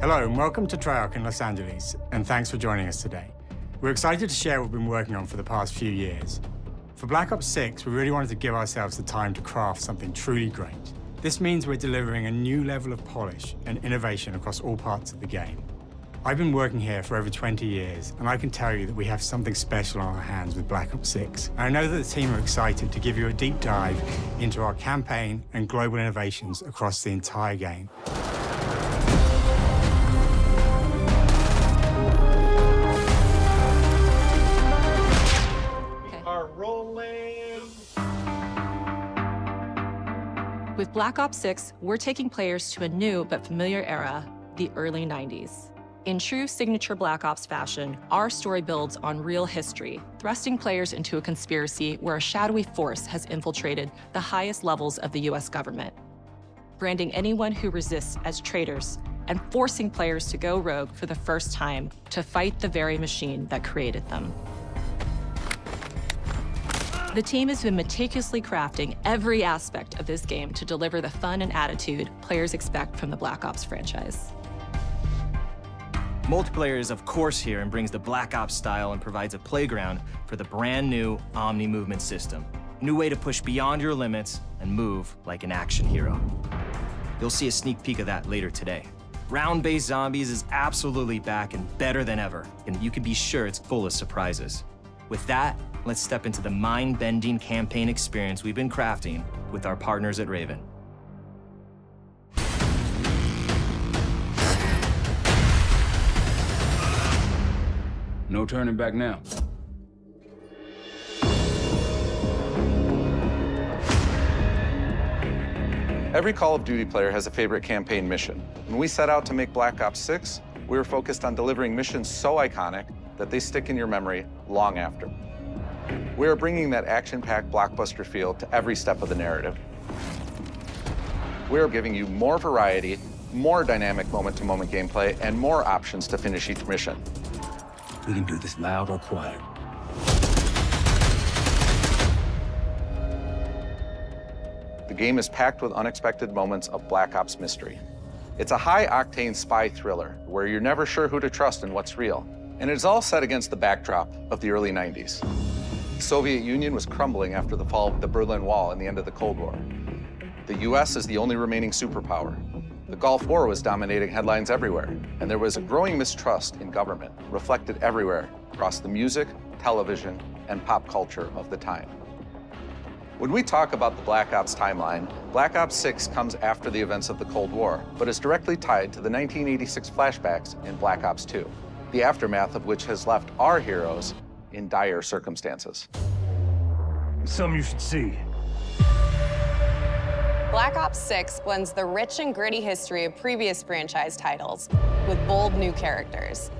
Hello and welcome to Treyarch in Los Angeles, and thanks for joining us today. We're excited to share what we've been working on for the past few years. For Black Ops 6, we really wanted to give ourselves the time to craft something truly great. This means we're delivering a new level of polish and innovation across all parts of the game. I've been working here for over 20 years, and I can tell you that we have something special on our hands with Black Ops 6. And I know that the team are excited to give you a deep dive into our campaign and global innovations across the entire game. With Black Ops 6, we're taking players to a new but familiar era, the early 90s. In true signature Black Ops fashion, our story builds on real history, thrusting players into a conspiracy where a shadowy force has infiltrated the highest levels of the US government, branding anyone who resists as traitors and forcing players to go rogue for the first time to fight the very machine that created them. The team has been meticulously crafting every aspect of this game to deliver the fun and attitude players expect from the Black Ops franchise. Multiplayer is of course here and brings the Black Ops style and provides a playground for the brand new Omni movement system. A new way to push beyond your limits and move like an action hero. You'll see a sneak peek of that later today. Round-based zombies is absolutely back and better than ever, and you can be sure it's full of surprises. With that, let's step into the mind-bending campaign experience we've been crafting with our partners at Raven. No turning back now. Every Call of Duty player has a favorite campaign mission. When we set out to make Black Ops 6, we were focused on delivering missions so iconic that they stick in your memory long after. We are bringing that action-packed blockbuster feel to every step of the narrative. We are giving you more variety, more dynamic moment-to-moment gameplay, and more options to finish each mission. We can do this loud or quiet. The game is packed with unexpected moments of Black Ops mystery. It's a high-octane spy thriller where you're never sure who to trust and what's real. And it's all set against the backdrop of the early 90s. The Soviet Union was crumbling after the fall of the Berlin Wall and the end of the Cold War. The US is the only remaining superpower. The Gulf War was dominating headlines everywhere, and there was a growing mistrust in government, reflected everywhere across the music, television, and pop culture of the time. When we talk about the Black Ops timeline, Black Ops 6 comes after the events of the Cold War, but is directly tied to the 1986 flashbacks in Black Ops 2, the aftermath of which has left our heroes in dire circumstances. Something you should see. Black Ops 6 blends the rich and gritty history of previous franchise titles with bold new characters,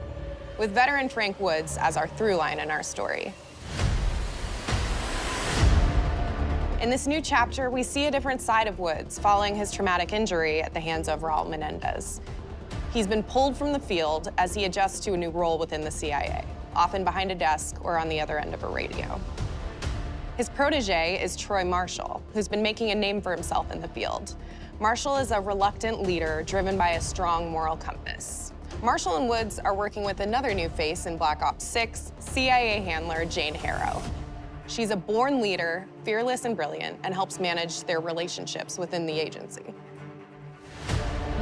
with veteran Frank Woods as our through line in our story. In this new chapter, we see a different side of Woods following his traumatic injury at the hands of Raul Menendez. He's been pulled from the field as he adjusts to a new role within the CIA, often behind a desk or on the other end of a radio. His protege is Troy Marshall, who's been making a name for himself in the field. Marshall is a reluctant leader driven by a strong moral compass. Marshall and Woods are working with another new face in Black Ops 6, CIA handler Jane Harrow. She's a born leader, fearless and brilliant, and helps manage their relationships within the agency.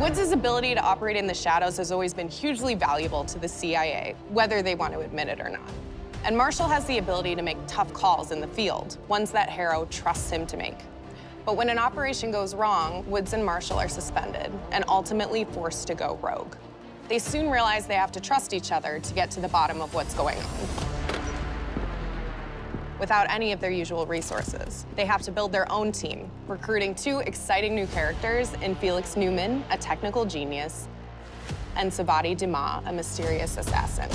Woods' ability to operate in the shadows has always been hugely valuable to the CIA, whether they want to admit it or not. And Marshall has the ability to make tough calls in the field, ones that Harrow trusts him to make. But when an operation goes wrong, Woods and Marshall are suspended and ultimately forced to go rogue. They soon realize they have to trust each other to get to the bottom of what's going on. Without any of their usual resources, they have to build their own team, recruiting two exciting new characters in Felix Newman, a technical genius, and Savati Dumas, a mysterious assassin.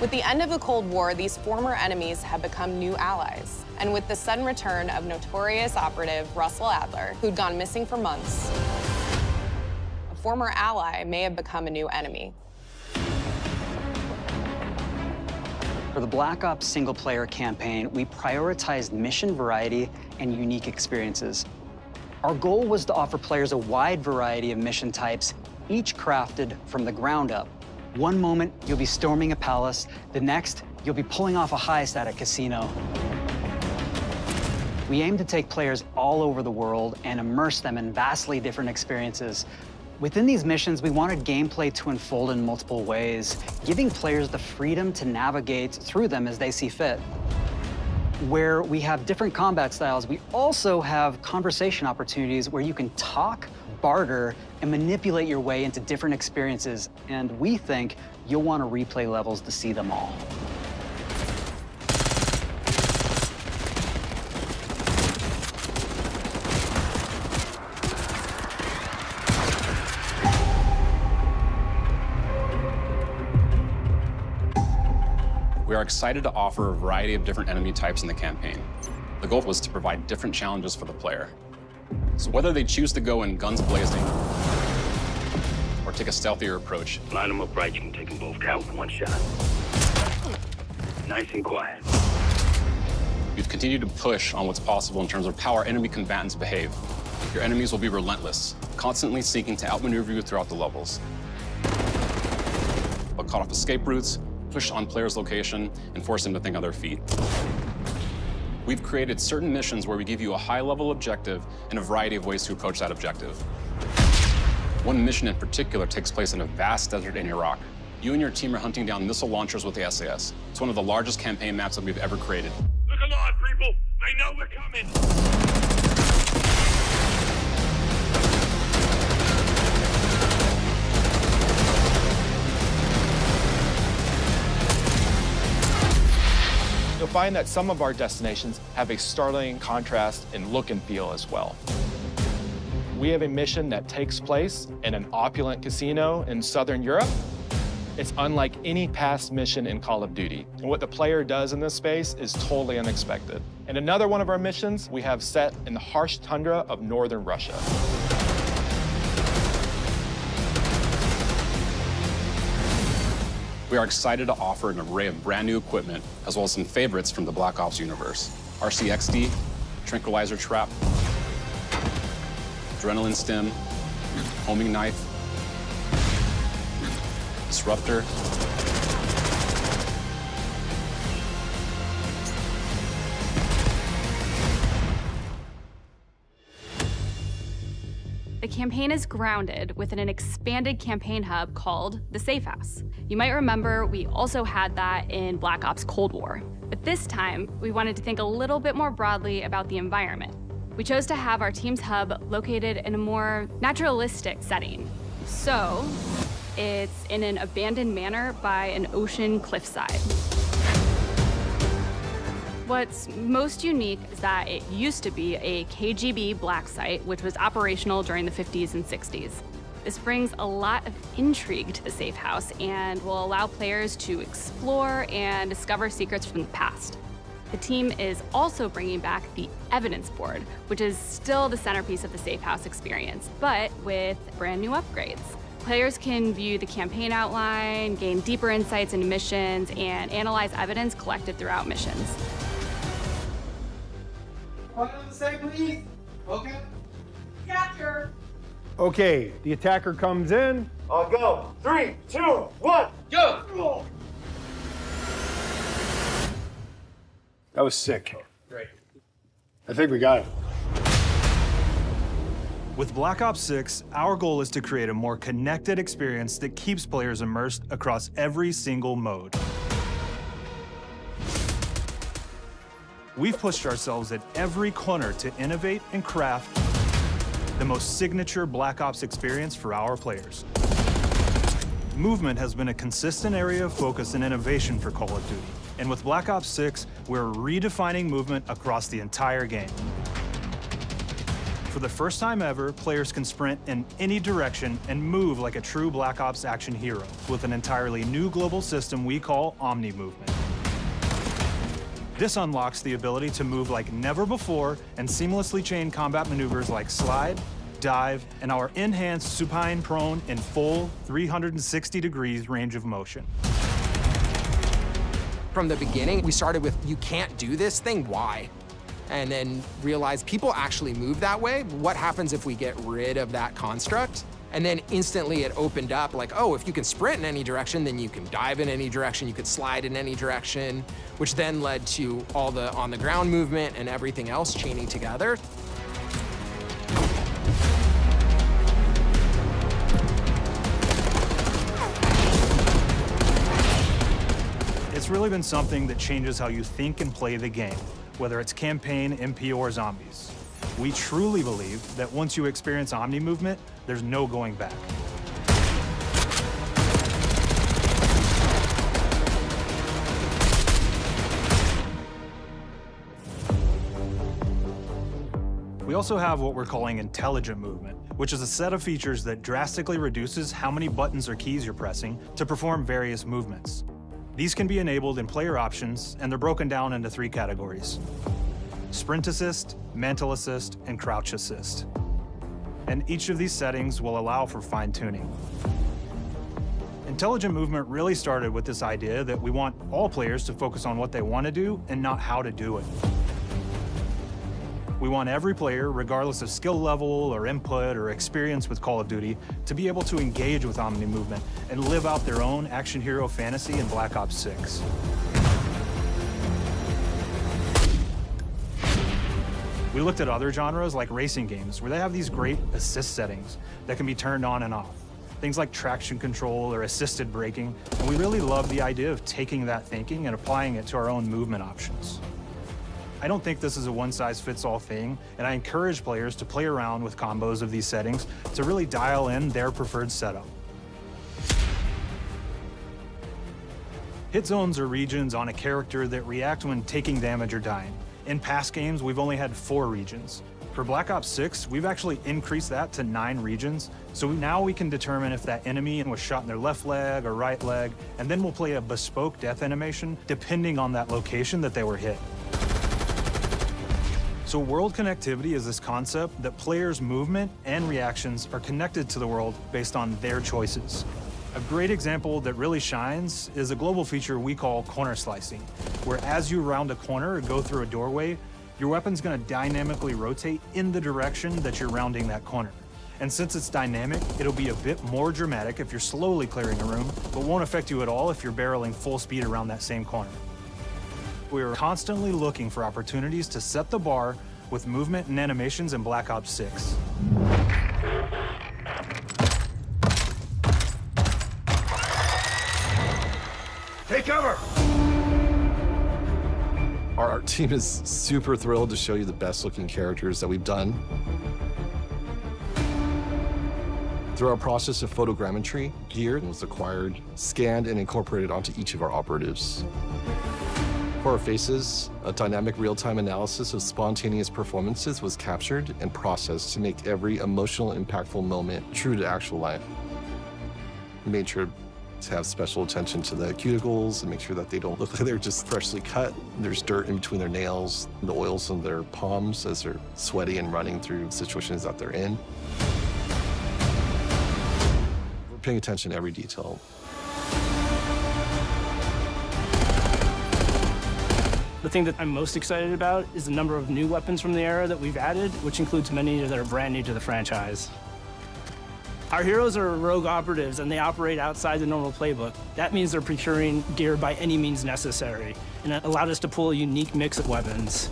With the end of the Cold War, these former enemies have become new allies. And with the sudden return of notorious operative Russell Adler, who'd gone missing for months, a former ally may have become a new enemy. For the Black Ops single-player campaign, we prioritized mission variety and unique experiences. Our goal was to offer players a wide variety of mission types, each crafted from the ground up. One moment, you'll be storming a palace. The next, you'll be pulling off a heist at a casino. We aim to take players all over the world and immerse them in vastly different experiences. Within these missions, we wanted gameplay to unfold in multiple ways, giving players the freedom to navigate through them as they see fit. Where we have different combat styles, we also have conversation opportunities where you can talk, barter, and manipulate your way into different experiences. And we think you'll want to replay levels to see them all. We are excited to offer a variety of different enemy types in the campaign. The goal was to provide different challenges for the player. So whether they choose to go in guns blazing or take a stealthier approach, Line them up right, you can take them both out with one shot. Nice and quiet. we've continued to push on what's possible in terms of how our enemy combatants behave. Your enemies will be relentless, constantly seeking to outmaneuver you throughout the levels. They'll cut off escape routes, push on players' location, and force them to think on their feet. We've created certain missions where we give you a high-level objective and a variety of ways to approach that objective. One mission in particular takes place in a vast desert in Iraq. You and your team are hunting down missile launchers with the SAS. It's one of the largest campaign maps that we've ever created. Look alive, people! They know we're coming! You'll find that some of our destinations have a startling contrast in look and feel as well. We have a mission that takes place in an opulent casino in Southern Europe. It's unlike any past mission in Call of Duty. And what the player does in this space is totally unexpected. And another one of our missions we have set in the harsh tundra of northern Russia. We are excited to offer an array of brand new equipment, as well as some favorites from the Black Ops universe. RCXD, Tranquilizer Trap, Adrenaline Stim, Homing Knife, Disruptor, The campaign is grounded within an expanded campaign hub called the Safe House. You might remember we also had that in Black Ops Cold War. But this time, we wanted to think a little bit more broadly about the environment. We chose to have our team's hub located in a more naturalistic setting. So, it's in an abandoned manor by an ocean cliffside. What's most unique is that it used to be a KGB black site, which was operational during the 50s and 60s. This brings a lot of intrigue to the Safe House and will allow players to explore and discover secrets from the past. The team is also bringing back the Evidence Board, which is still the centerpiece of the Safe House experience, but with brand new upgrades. Players can view the campaign outline, gain deeper insights into missions, and analyze evidence collected throughout missions. Point on the side, please. Okay. Capture. Okay, the attacker comes in. I'll go. 3, 2, 1, go! That was sick. Great. I think we got it. With Black Ops 6, our goal is to create a more connected experience that keeps players immersed across every single mode. We've pushed ourselves at every corner to innovate and craft the most signature Black Ops experience for our players. Movement has been a consistent area of focus and innovation for Call of Duty. And with Black Ops 6, we're redefining movement across the entire game. For the first time ever, players can sprint in any direction and move like a true Black Ops action hero with an entirely new global system we call Omni Movement. This unlocks the ability to move like never before and seamlessly chain combat maneuvers like slide, dive, and our enhanced supine prone in full 360 degrees range of motion. From the beginning, we started with, you can't do this thing, why? and then realize people actually move that way. What happens if we get rid of that construct? And then instantly it opened up like, oh, if you can sprint in any direction, then you can dive in any direction, you could slide in any direction, which then led to all the on-the-ground movement and everything else chaining together. It's really been something that changes how you think and play the game, whether it's campaign, MP, or zombies. We truly believe that once you experience Omni movement, there's no going back. We also have what we're calling intelligent movement, which is a set of features that drastically reduces how many buttons or keys you're pressing to perform various movements. These can be enabled in player options, and they're broken down into 3 categories: Sprint Assist, Mantle Assist, and Crouch Assist. And each of these settings will allow for fine-tuning. Intelligent movement really started with this idea that we want all players to focus on what they want to do and not how to do it. We want every player, regardless of skill level or input or experience with Call of Duty, to be able to engage with Omni movement and live out their own action hero fantasy in Black Ops 6. We looked at other genres like racing games, where they have these great assist settings that can be turned on and off. Things like traction control or assisted braking, and we really love the idea of taking that thinking and applying it to our own movement options. I don't think this is a one-size-fits-all thing, and I encourage players to play around with combos of these settings to really dial in their preferred setup. Hit zones are regions on a character that react when taking damage or dying. In past games, we've only had 4 regions. For Black Ops 6, we've actually increased that to 9 regions, so now we can determine if that enemy was shot in their left leg or right leg, and then we'll play a bespoke death animation depending on that location that they were hit. So world connectivity is this concept that players' movement and reactions are connected to the world based on their choices. A great example that really shines is a global feature we call corner slicing, where as you round a corner or go through a doorway, your weapon's gonna dynamically rotate in the direction that you're rounding that corner. And since it's dynamic, it'll be a bit more dramatic if you're slowly clearing a room, but won't affect you at all if you're barreling full speed around that same corner. We are constantly looking for opportunities to set the bar with movement and animations in Black Ops 6. Take cover! Our art team is super thrilled to show you the best looking characters that we've done. Through our process of photogrammetry, gear was acquired, scanned, and incorporated onto each of our operatives. For our faces, a dynamic real-time analysis of spontaneous performances was captured and processed to make every emotional, impactful moment true to actual life. We made sure to have special attention to the cuticles and make sure that they don't look like they're just freshly cut. There's dirt in between their nails, the oils on their palms as they're sweaty and running through situations that they're in. We're paying attention to every detail. The thing that I'm most excited about is the number of new weapons from the era that we've added, which includes many that are brand new to the franchise. Our heroes are rogue operatives, and they operate outside the normal playbook. That means they're procuring gear by any means necessary, and it allowed us to pull a unique mix of weapons.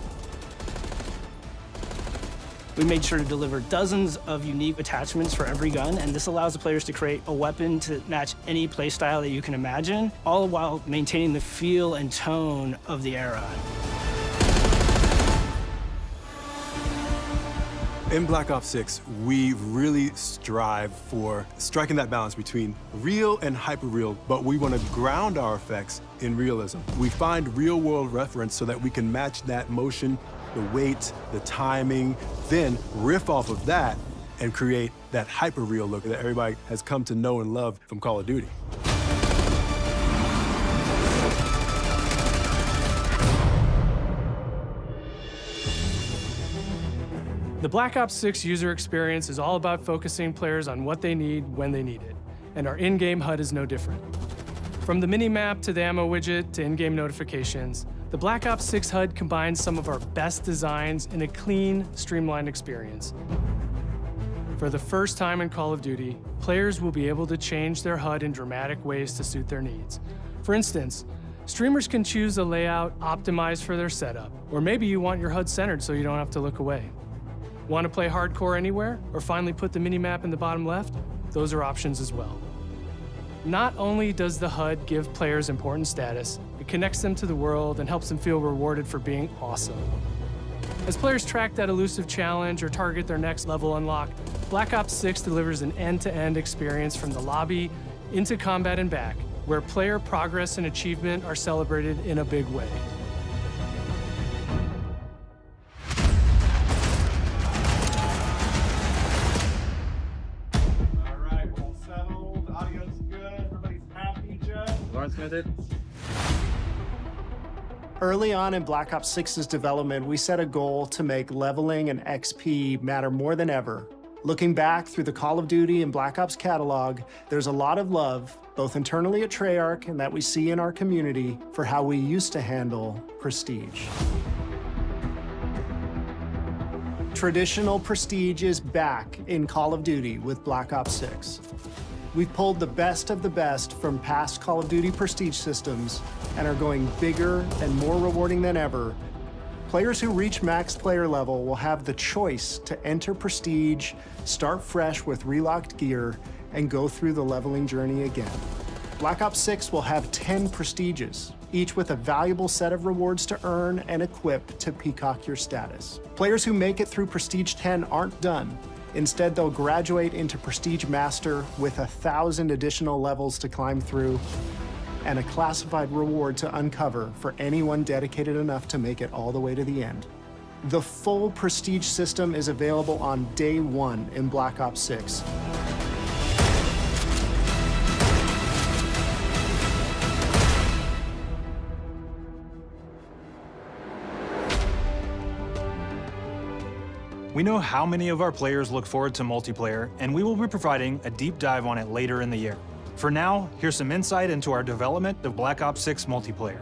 We made sure to deliver dozens of unique attachments for every gun, and this allows the players to create a weapon to match any playstyle that you can imagine, all while maintaining the feel and tone of the era. In Black Ops 6, we really strive for striking that balance between real and hyper-real, but we want to ground our effects in realism. We find real-world reference so that we can match that motion, the weight, the timing, then riff off of that and create that hyper-real look that everybody has come to know and love from Call of Duty. The Black Ops 6 user experience is all about focusing players on what they need when they need it, and our in-game HUD is no different. From the mini-map to the ammo widget to in-game notifications, The Black Ops 6 HUD combines some of our best designs in a clean, streamlined experience. For the first time in Call of Duty, players will be able to change their HUD in dramatic ways to suit their needs. For instance, streamers can choose a layout optimized for their setup, or maybe you want your HUD centered so you don't have to look away. Want to play hardcore anywhere, or finally put the minimap in the bottom left? Those are options as well. Not only does the HUD give players important status, it connects them to the world and helps them feel rewarded for being awesome. As players track that elusive challenge or target their next level unlock, Black Ops 6 delivers an end-to-end experience from the lobby into combat and back, where player progress and achievement are celebrated in a big way. All right, all settled, audio's good, everybody's happy, Jeff? Lawrence Smith. Early on in Black Ops 6's development, we set a goal to make leveling and XP matter more than ever. Looking back through the Call of Duty and Black Ops catalog, there's a lot of love, both internally at Treyarch and that we see in our community, for how we used to handle prestige. Traditional prestige is back in Call of Duty with Black Ops 6. We've pulled the best of the best from past Call of Duty prestige systems and are going bigger and more rewarding than ever. Players who reach max player level will have the choice to enter prestige, start fresh with relocked gear, and go through the leveling journey again. Black Ops 6 will have 10 prestiges, each with a valuable set of rewards to earn and equip to peacock your status. Players who make it through Prestige 10 aren't done. Instead, they'll graduate into Prestige Master with 1,000 additional levels to climb through and a classified reward to uncover for anyone dedicated enough to make it all the way to the end. The full Prestige system is available on day one in Black Ops 6. We know how many of our players look forward to multiplayer, and we will be providing a deep dive on it later in the year. For now, here's some insight into our development of Black Ops 6 multiplayer.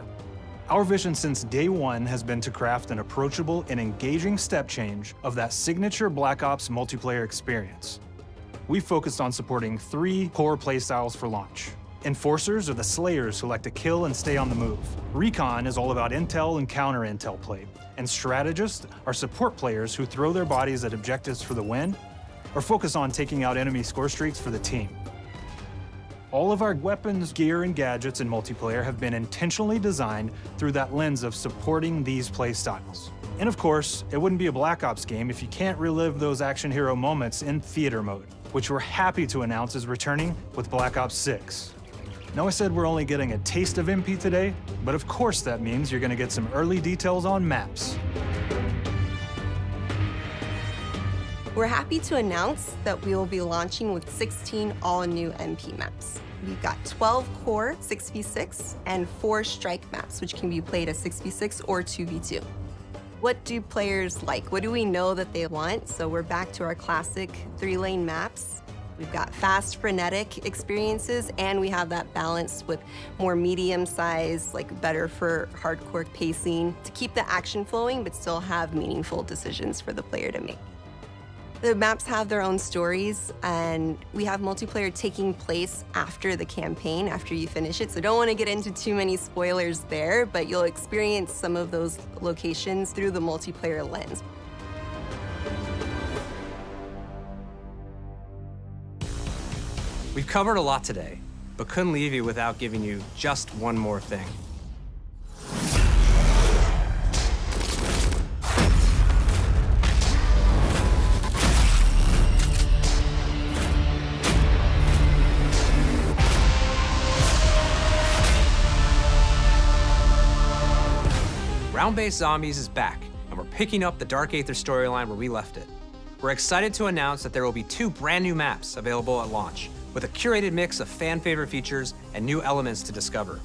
Our vision since day one has been to craft an approachable and engaging step change of that signature Black Ops multiplayer experience. We focused on supporting 3 core playstyles for launch. Enforcers are the slayers who like to kill and stay on the move. Recon is all about intel and counter-intel play. And strategists are support players who throw their bodies at objectives for the win or focus on taking out enemy score streaks for the team. All of our weapons, gear, and gadgets in multiplayer have been intentionally designed through that lens of supporting these play styles. And of course, it wouldn't be a Black Ops game if you can't relive those action hero moments in theater mode, which we're happy to announce is returning with Black Ops 6. Now, I said we're only getting a taste of MP today, but of course that means you're gonna get some early details on maps. We're happy to announce that we will be launching with 16 all-new MP maps. We've got 12 core 6v6 and 4 strike maps, which can be played as 6v6 or 2v2. What do players like? What do we know that they want? So we're back to our classic 3-lane maps. We've got fast, frenetic experiences, and we have that balance with more medium-sized, like better for hardcore pacing to keep the action flowing, but still have meaningful decisions for the player to make. The maps have their own stories, and we have multiplayer taking place after the campaign, after you finish it. So don't want to get into too many spoilers there, but you'll experience some of those locations through the multiplayer lens. We've covered a lot today, but couldn't leave you without giving you just one more thing. Round-Based Zombies is back, and we're picking up the Dark Aether storyline where we left it. We're excited to announce that there will be 2 brand new maps available at launch, with a curated mix of fan-favorite features and new elements to discover.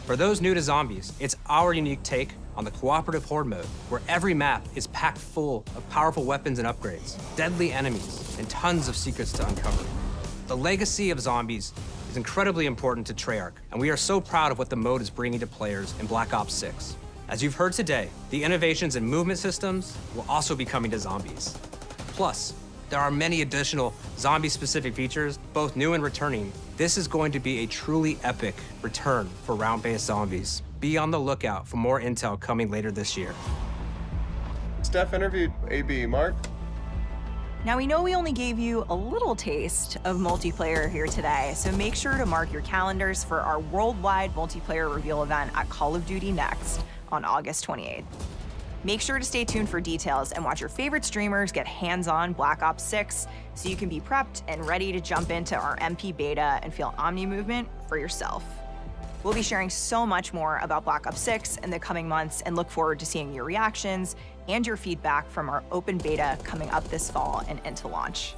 For those new to Zombies, it's our unique take on the cooperative horde mode, where every map is packed full of powerful weapons and upgrades, deadly enemies, and tons of secrets to uncover. The legacy of Zombies is incredibly important to Treyarch, and we are so proud of what the mode is bringing to players in Black Ops 6. As you've heard today, the innovations in movement systems will also be coming to zombies. Plus, there are many additional zombie-specific features, both new and returning. This is going to be a truly epic return for round-based zombies. Be on the lookout for more intel coming later this year. Steph interviewed AB. Mark? Now, we know we only gave you a little taste of multiplayer here today, so make sure to mark your calendars for our worldwide multiplayer reveal event at Call of Duty Next on August 28th. Make sure to stay tuned for details and watch your favorite streamers get hands-on Black Ops 6 so you can be prepped and ready to jump into our MP beta and feel Omni movement for yourself. We'll be sharing so much more about Black Ops 6 in the coming months and look forward to seeing your reactions and your feedback from our open beta coming up this fall and into launch.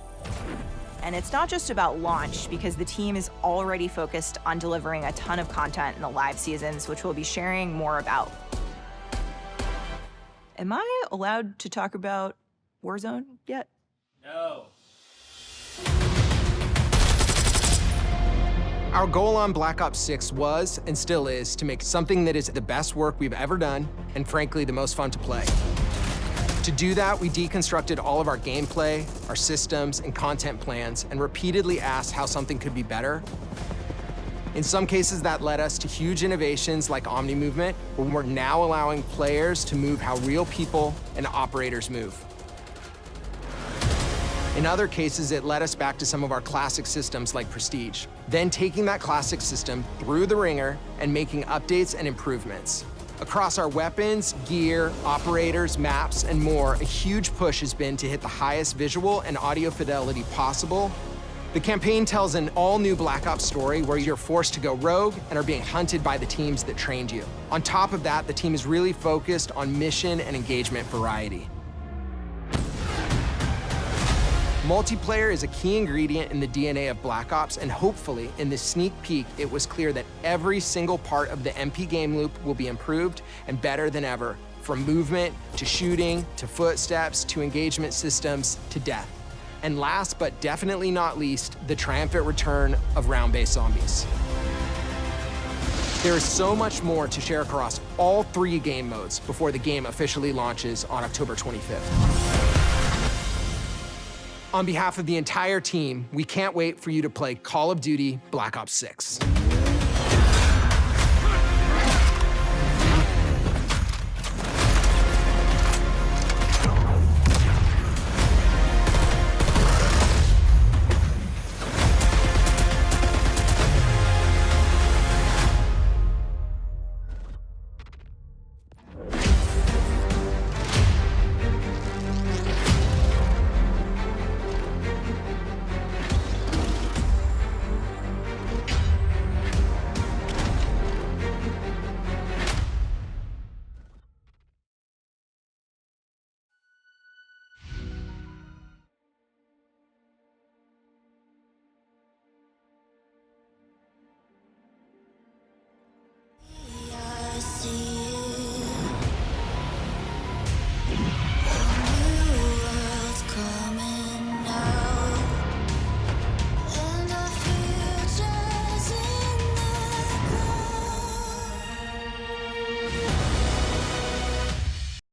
And it's not just about launch, because the team is already focused on delivering a ton of content in the live seasons, which we'll be sharing more about. Am I allowed to talk about Warzone yet? No. Our goal on Black Ops 6 was, and still is, to make something that is the best work we've ever done, and frankly, the most fun to play. To do that, we deconstructed all of our gameplay, our systems, and content plans, and repeatedly asked how something could be better. In some cases, that led us to huge innovations like Omni Movement, where we're now allowing players to move how real people and operators move. In other cases, it led us back to some of our classic systems like Prestige, then taking that classic system through the ringer and making updates and improvements. Across our weapons, gear, operators, maps, and more, a huge push has been to hit the highest visual and audio fidelity possible. The campaign tells an all-new Black Ops story where you're forced to go rogue and are being hunted by the teams that trained you. On top of that, the team is really focused on mission and engagement variety. Multiplayer is a key ingredient in the DNA of Black Ops, and hopefully, in this sneak peek, it was clear that every single part of the MP game loop will be improved and better than ever, from movement, to shooting, to footsteps, to engagement systems, to death. And last but definitely not least, the triumphant return of round-based zombies. There is so much more to share across all 3 game modes before the game officially launches on October 25th. On behalf of the entire team, we can't wait for you to play Call of Duty Black Ops 6.